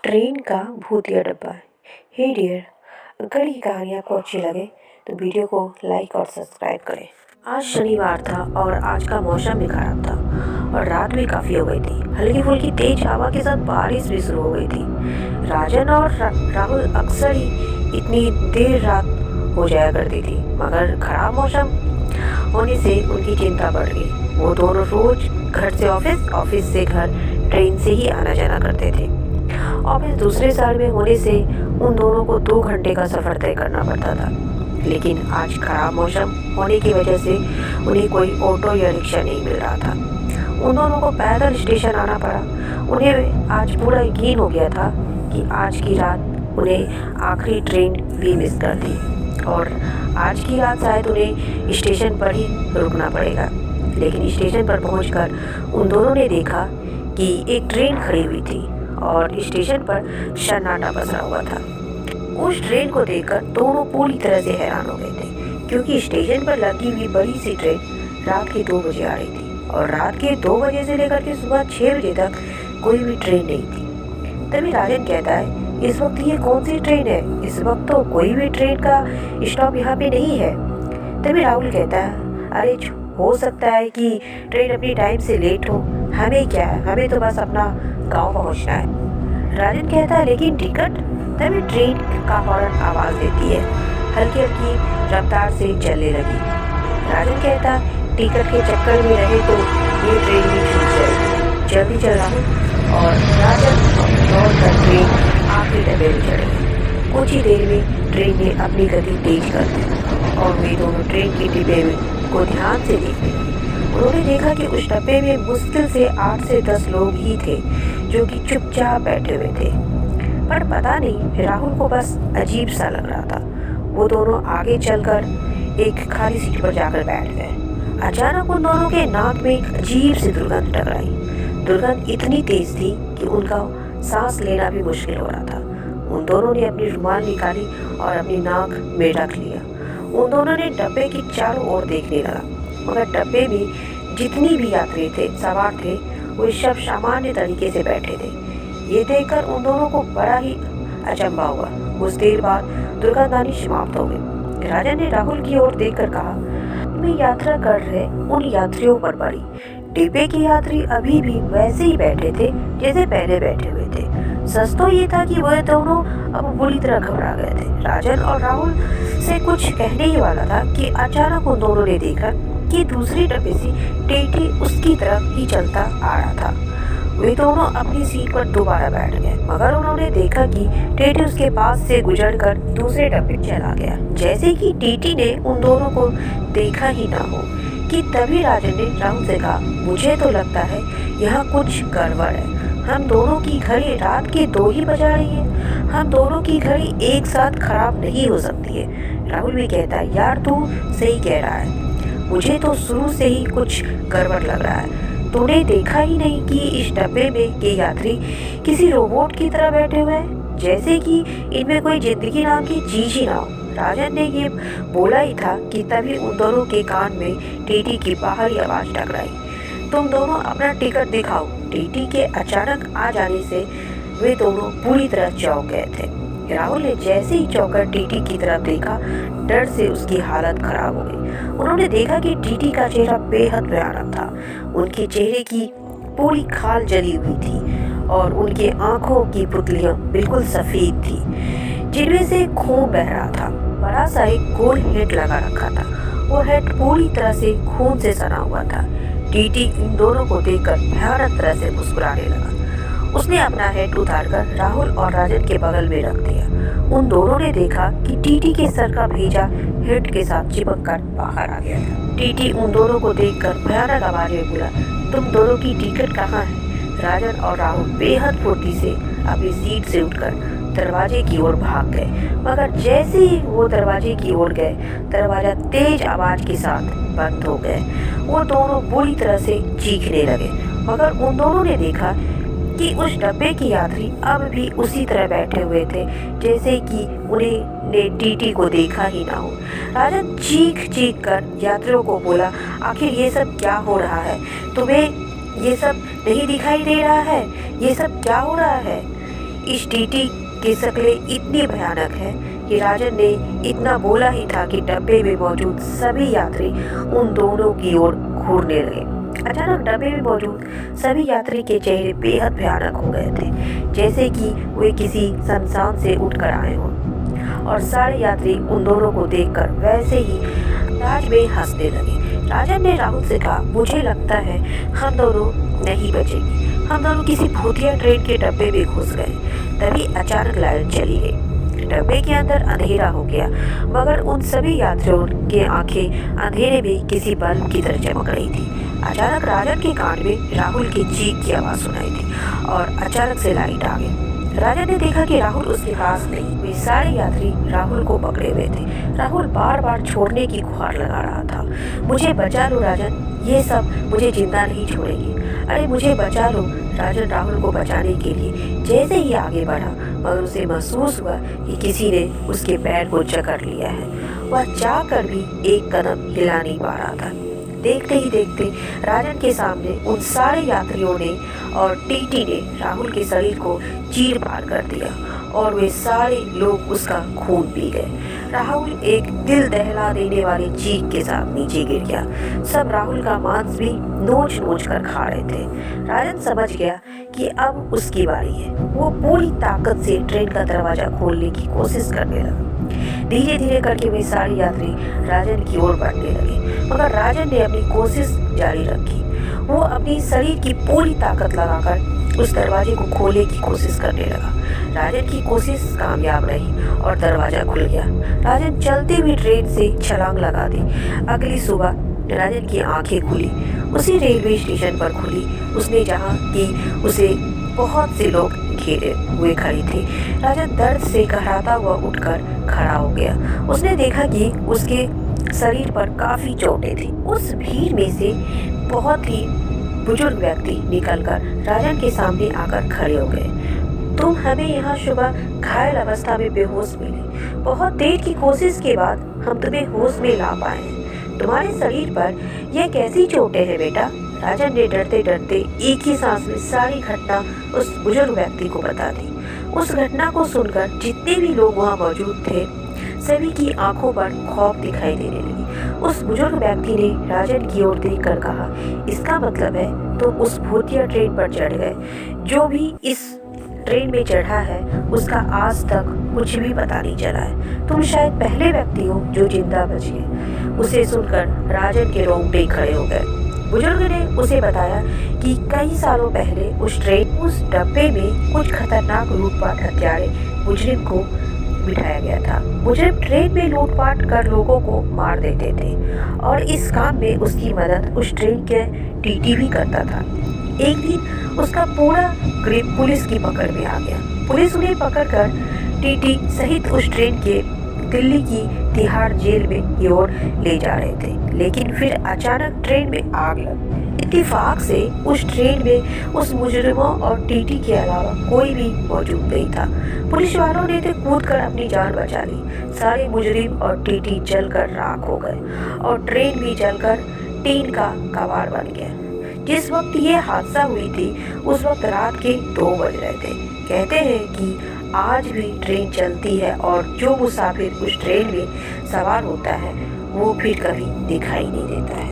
Train का भूतिया डब्बा। हे डियर, अगर ये कहानी आपको अच्छी लगे तो वीडियो को लाइक और सब्सक्राइब करें। आज शनिवार था और आज का मौसम भी खराब था और रात भी काफ़ी हो गई थी। हल्की फुल्की तेज हवा के साथ बारिश भी शुरू हो गई थी। राजन और राहुल अक्सर ही इतनी देर रात हो जाया करती थी, मगर खराब मौसम होने से उनकी चिंता बढ़ गई। वो दोनों रोज घर से ऑफिस, ऑफिस से घर ट्रेन से ही आना जाना करते थे। ऑफिस दूसरे शहर में होने से उन दोनों को 2 घंटे का सफ़र तय करना पड़ता था, लेकिन आज खराब मौसम होने की वजह से उन्हें कोई ऑटो या रिक्शा नहीं मिल रहा था। उन दोनों को पैदल स्टेशन आना पड़ा। उन्हें आज पूरा यकीन हो गया था कि आज की रात उन्हें आखिरी ट्रेन भी मिस कर दी और आज की रात शायद उन्हें स्टेशन पर ही रुकना पड़ेगा। लेकिन स्टेशन पर पहुंचकर उन दोनों ने देखा कि एक ट्रेन खड़ी हुई थी और स्टेशन पर सन्नाटा पसरा हुआ था। उस ट्रेन को देखकर दोनों पूरी तरह से हैरान हो गए थे, क्योंकि स्टेशन पर लगी हुई बड़ी सी ट्रेन रात के 2 बजे आ रही थी और रात के 2 बजे से लेकर के सुबह 6 बजे तक कोई भी ट्रेन नहीं थी। तभी राजन कहता है, इस वक्त ये कौन सी ट्रेन है? इस वक्त तो कोई भी ट्रेन का स्टॉप यहाँ पे नहीं है। तभी राहुल कहता है, अरे हो सकता है कि ट्रेन अपनी टाइम से लेट हो, हमें क्या है, हमें तो बस अपना गांव पहुंचना है। राजन कहता है, लेकिन टिकट? तभी ट्रेन का हॉर्न आवाज़ देती है, हल्की हल्की रफ्तार से चलने लगी। राजन कहता है, टिकट के चक्कर में रहे तो ये ट्रेन भी छूट जाएगी। जल्दी चल रहा हूँ। और राजन दौड़ कर ट्रेन आखिरी डब्बे में चढ़ गए। कुछ ही देर में ट्रेन ने अपनी गति तेज कर दी और वे दोनों ट्रेन के डिब्बे को ध्यान से देखने लगे। उन्होंने देखा कि उस डब्बे में मुश्किल से 8 से 10 लोग ही थे, जो कि चुपचाप बैठे हुए थे। पर पता नहीं, राहुल को बस अजीब सा लग रहा था। वो दोनों आगे चलकर एक खाली सीट पर जाकर बैठ गए। अचानक उन दोनों के नाक में एक अजीब सी दुर्गंध टकराई। दुर्गंध इतनी तेज थी कि उनका सांस लेना भी मुश्किल हो रहा था। उन दोनों ने अपनी रुमाल निकाली और अपनी नाक में रख लिया। उन दोनों ने डब्बे की चारों ओर देखने लगा, मगर डब्बे में जितनी भी यात्री थे, सवार थे, वे सब सामान्य तरीके से बैठे थे। ये देखकर उन दोनों को बड़ा ही अचंभा हुआ। कुछ देर बाद दुर्गंध आनी समाप्त हो गई। राजन ने राहुल की ओर देखकर कहा, मैं यात्रा कर रहे उन यात्रियों पर पड़ी। डिब्बे के यात्री अभी भी वैसे ही बैठे थे जैसे पहले बैठे हुए थे। सच तो ये था कि वह दोनों अब बुरी तरह घबरा गए थे। राजन और राहुल से कुछ कहने ही वाला था कि अचानक उन दोनों ने देखा कि दूसरी डब्बे से टेटी उसकी तरफ ही चलता आ रहा था। वे दोनों अपनी सीट पर दोबारा बैठ गए, मगर उन्होंने देखा कि टेटी उसके पास से गुजरकर दूसरे डब्बे चला गया। जैसे कि टीटी ने उन दोनों को देखा ही ना हो कि तभी राजन ने राहुल से कहा, मुझे तो लगता है यहाँ कुछ गड़बड़ है। हम दोनों की घड़ी रात के 2 ही बजा रही है। हम दोनों की घड़ी एक साथ खराब नहीं हो सकती है। राहुल भी कहता है, यार तू सही कह रहा है, मुझे तो शुरू से ही कुछ गड़बड़ लग रहा है। तूने देखा ही नहीं कि इस डब्बे में के यात्री किसी रोबोट की तरह बैठे हुए हैं, जैसे कि इनमें कोई जिंदगी नाम की चीज ही ना हो। राजन ने ये बोला ही था कि तभी उन दोनों के कान में टीटी की बाहरी आवाज टकराई, तुम दोनों अपना टिकट दिखाओ। टीटी के अचानक आ जाने से वे दोनों पूरी तरह चौंक गए थे। राहुल ने जैसे ही चौंकर टीटी की तरफ देखा, डर से उसकी हालत खराब हो गई। उन्होंने देखा कि टीटी का चेहरा बेहद भयानक था। उनके चेहरे की पूरी खाल जली हुई थी और उनके आंखों की पुतलियां बिल्कुल सफेद थी, जिनमें से खून बह रहा था। बड़ा सा एक गोल हेड लगा रखा था। वो हेड पूरी तरह से खून से सना हुआ था। टीटी इन दोनों को देखकर भयानक तरह से मुस्कुराने लगा। उसने अपना हेड उतारकर राहुल और राजन के बगल में रख दिया। उन दोनों ने देखा कि टीटी के सर का भेजा हेड के साथ चिपक कर बाहर आ गया था। टीटी उन दोनों को देखकर भयानक आवाज में बोला, तुम दोनों की टिकट कहाँ है? राजन और राहुल बेहद फुर्ती से अपनी सीट से उठकर दरवाजे की ओर भाग गए, मगर जैसे ही वो दरवाजे की ओर गए, दरवाजा तेज आवाज के साथ बंद हो गए। वो दोनों बुरी तरह से चीखने लगे, मगर उन दोनों ने देखा कि उस डब्बे के यात्री अब भी उसी तरह बैठे हुए थे जैसे कि उन्हें ने टीटी को देखा ही ना हो। राजन चीख चीख कर यात्रियों को बोला, आखिर ये सब क्या हो रहा है? तुम्हें ये सब नहीं दिखाई दे रहा है? ये सब क्या हो रहा है? इस टीटी की शक्लें इतनी भयानक है कि राजन ने इतना बोला ही था कि डब्बे में मौजूद सभी यात्री उन दोनों की ओर घूरने लगे। अचानक डब्बे में मौजूद सभी यात्री के चेहरे बेहद भयानक हो गए थे, जैसे कि वे किसी शमशान से उठकर आए हों। और सारे यात्री उन दोनों को देखकर वैसे ही अंदाज में हंसने लगे। राजन ने राहुल से कहा, मुझे लगता है हम दोनों नहीं बचेंगे, हम दोनों किसी भूतिया ट्रेन के डब्बे में घुस गए। तभी अचानक लाइट चली गई, डब्बे के अंदर अंधेरा हो गया, मगर उन सभी यात्रियों की आंखें अंधेरे में किसी बल्ब की तरह चमक रही थी। अचानक राजन के कान में राहुल की चीख की आवाज़ सुनाई दी और अचानक से लाइट आ गई। राजन ने देखा कि राहुल उसके पास नहीं। वे सारे यात्री राहुल को पकड़े हुए थे। राहुल बार बार छोड़ने की गुहार लगा रहा था। मुझे बचा लो राजन, ये सब मुझे जिंदा नहीं छोड़ेंगे, अरे मुझे बचा लो। राजन राहुल को बचाने के लिए जैसे ही आगे बढ़ा, मगर उसे महसूस हुआ कि किसी ने उसके पैर को जकड़ लिया है। वह चाहकर भी एक कदम हिला नहीं पा रहा था। देखते ही देखते राजन के सामने उन सारे यात्रियों ने और टीटी ने राहुल के शरीर को चीर फाड़ कर दिया और वे सारे लोग उसका खून पी गए। राहुल एक दिल दहला देने वाली चीख के साथ नीचे गिर गया। सब राहुल का मांस भी नोच नोच कर खा रहे थे। राजन समझ गया कि अब उसकी बारी है। वो पूरी ताकत से ट्रेन का दरवाजा खोलने की कोशिश करने लगा। धीरे धीरे करके वे सारे यात्री राजन की ओर बढ़ने लगे, मगर राजन ने अपनी कोशिश जारी रखी। वो अपनी शरीर की पूरी ताकत लगाकर उस दरवाजे को खोलने की कोशिश करने लगा। राजन की कोशिश कामयाब रही और दरवाजा खुल गया। राजन चलती हुई ट्रेन से छलांग लगा दी। अगली सुबह राजन की आंखें खुली, उसी रेलवे स्टेशन पर खुली उसने जहाँ की उसे बहुत से लोग घेरे हुए खड़े थे। राजन दर्द से घबराता हुआ उठकर खड़ा हो गया। उसने देखा कि उसके शरीर पर काफी चोटें थी। उस भीड़ में से बहुत ही बुजुर्ग व्यक्ति निकलकर राजन के सामने आकर खड़े हो गए। तुम हमें यहाँ सुबह घायल अवस्था में बेहोश मिली। बहुत देर की कोशिश के बाद हम तुम्हें होश में ला पाए हैं। तुम्हारे शरीर पर यह कैसी चोटें हैं बेटा? राजन ने डरते डरते एक ही सांस में सारी घटना उस बुजुर्ग व्यक्ति को बता दी। उस घटना को सुनकर जितने भी लोग वहाँ मौजूद थे, सभी की आंखों पर खौफ दिखाई देने लगी। उस बुजुर्ग व्यक्ति ने राजन की ओर देखकर कहा, इसका मतलब है तुम उस भूतिया ट्रेन पर चढ़ गए। जो भी इस ट्रेन में चढ़ा है उसका आज तक कुछ भी पता नहीं चला है। तुम शायद पहले व्यक्ति हो जो जिंदा बच गए। उसे सुनकर राजन के रोंगटे खड़े हो गए। बुजुर्ग ने उसे बताया कि कई सालों पहले उस डब्बे में कुछ खतरनाक लूटपाट हत्यारे मुजरिम को बिठाया गया था। मुजरिम ट्रेन में लूटपाट कर लोगों को मार देते थे और इस काम में उसकी मदद उस ट्रेन के टीटी भी करता था। एक दिन उसका पूरा ग्रुप पुलिस की पकड़ में आ गया। पुलिस उन्हें पकड़कर टीटी सहित उस ट्रेन के दिल्ली की तिहाड़ जेल में की ओर ले जा रहे थे, लेकिन फिर अचानक ट्रेन में आग लगी। इत्तेफाक से उस ट्रेन में उस मुजरिमों और टीटी के अलावा कोई भी मौजूद नहीं था। पुलिस वालों ने तो कूदकर अपनी जान बचा ली। सारे मुजरिम और टीटी जलकर राख हो गए और ट्रेन भी जलकर टीन का कबाड़ बन गया। जिस वक्त ये हादसा हुई थी उस वक्त रात के 2 बज रहे थे। कहते हैं कि आज भी ट्रेन चलती है और जो मुसाफिर उस ट्रेन में सवार होता है वो फिर कभी दिखाई नहीं देता है।